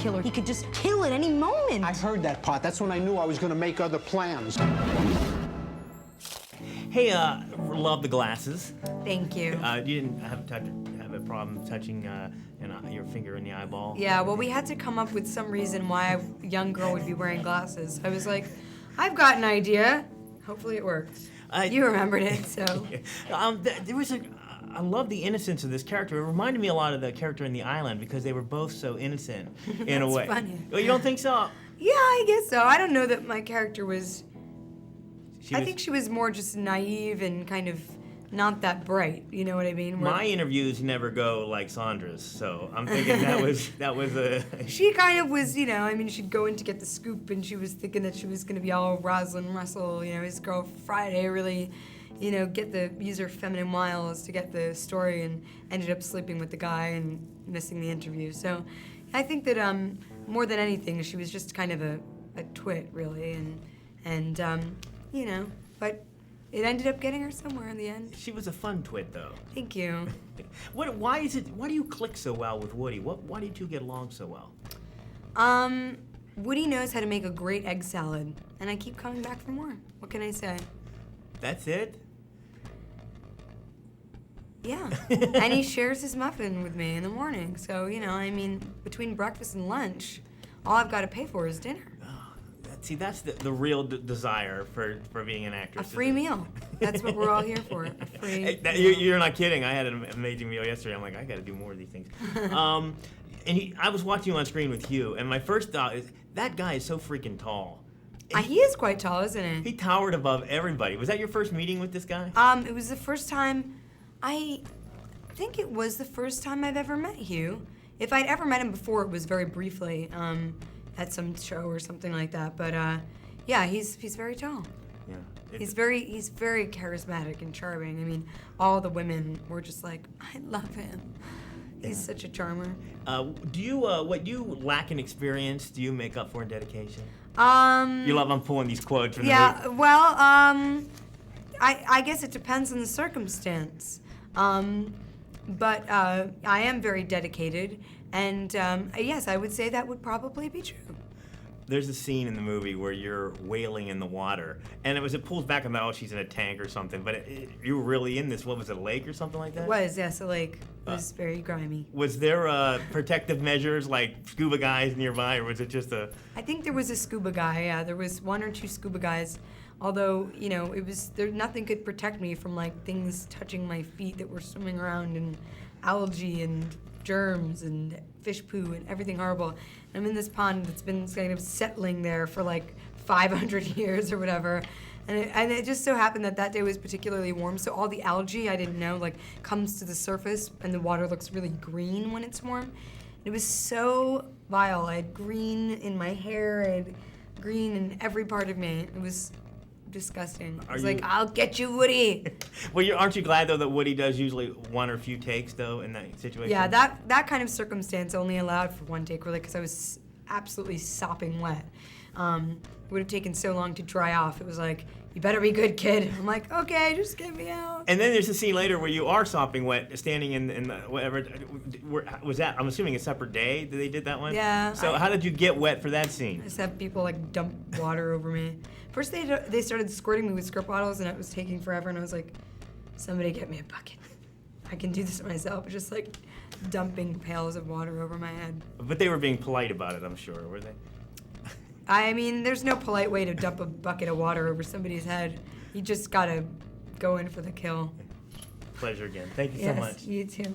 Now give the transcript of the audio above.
killer. He could just kill at any moment. I heard that part. That's when I knew I was gonna make other plans. Hey, love the glasses. Thank you. You didn't have a problem touching your finger in the eyeball? Yeah, well, we had to come up with some reason why a young girl would be wearing glasses. I was like, I've got an idea. Hopefully it works. You remembered it, so. There was I love the innocence of this character. It reminded me a lot of the character in The Island because they were both so innocent in a way. That's funny. Well, you don't think so? Yeah, I guess so. I don't know that my character was... I think she was more just naive and kind of not that bright. You know what I mean? My interviews never go like Sandra's, so I'm thinking that was a... She kind of was, you know, I mean, she'd go in to get the scoop, and she was thinking that she was going to be all Rosalind Russell, you know, his girl Friday, really, you know, use her feminine wiles to get the story, and ended up sleeping with the guy and missing the interview. So I think that more than anything, she was just kind of a twit, really, and you know, but it ended up getting her somewhere in the end. She was a fun twit, though. Thank you. Why do you click so well with Woody? Why did you get along so well? Woody knows how to make a great egg salad, and I keep coming back for more. What can I say? That's it? Yeah, and he shares his muffin with me in the morning. So, you know, I mean, between breakfast and lunch, all I've got to pay for is dinner. See, that's the real desire for being an actress. A free meal. That's what we're all here for. A free meal. You're not kidding. I had an amazing meal yesterday. I'm like, I got to do more of these things. I was watching you on screen with Hugh, and my first thought is, that guy is so freaking tall. He is quite tall, isn't he? He towered above everybody. Was that your first meeting with this guy? It was the first time. I think it was the first time I've ever met Hugh. If I'd ever met him before, it was very briefly. At some show or something like that, but yeah, he's very tall. Yeah, he's very charismatic and charming. I mean, all the women were just like, I love him. He's such a charmer. Do you what you lack in experience? Do you make up for in dedication? You love I'm pulling these quotes from the movie. Well, I guess it depends on the circumstance. But I am very dedicated. And yes, I would say that would probably be true. There's a scene in the movie where you're wailing in the water, and it pulls back on that, oh, she's in a tank or something, but you were really in this, what was it, a lake or something like that? It was, yes, a lake. It was very grimy. Was there protective measures like scuba guys nearby, or was it just a... I think there was a scuba guy, yeah. There was one or two scuba guys, although, you know, nothing could protect me from like things touching my feet that were swimming around and algae and germs and fish poo and everything horrible. I'm in this pond that's been kind of settling there for like 500 years or whatever. And it just so happened that day was particularly warm, so all the algae, I didn't know, like comes to the surface and the water looks really green when it's warm. It was so vile. I had green in my hair, I had green in every part of me. It was disgusting. I was like, I'll get you, Woody. Well, aren't you glad, though, that Woody does usually one or few takes, though, in that situation? Yeah, that kind of circumstance only allowed for one take, really, because I was absolutely sopping wet. It would have taken so long to dry off. It was like, you better be good, kid. I'm like, okay, just get me out. And then there's a scene later where you are sopping wet, standing in the whatever. Was that, I'm assuming, a separate day that they did that one? Yeah. So how did you get wet for that scene? I just had people like dump water over me. First they started squirting me with squirt bottles, and it was taking forever, and I was like, somebody get me a bucket. I can do this myself. Just like dumping pails of water over my head. But they were being polite about it, I'm sure, were they? I mean, there's no polite way to dump a bucket of water over somebody's head. You just gotta go in for the kill. Pleasure again. Thank you so much. Yes, you too.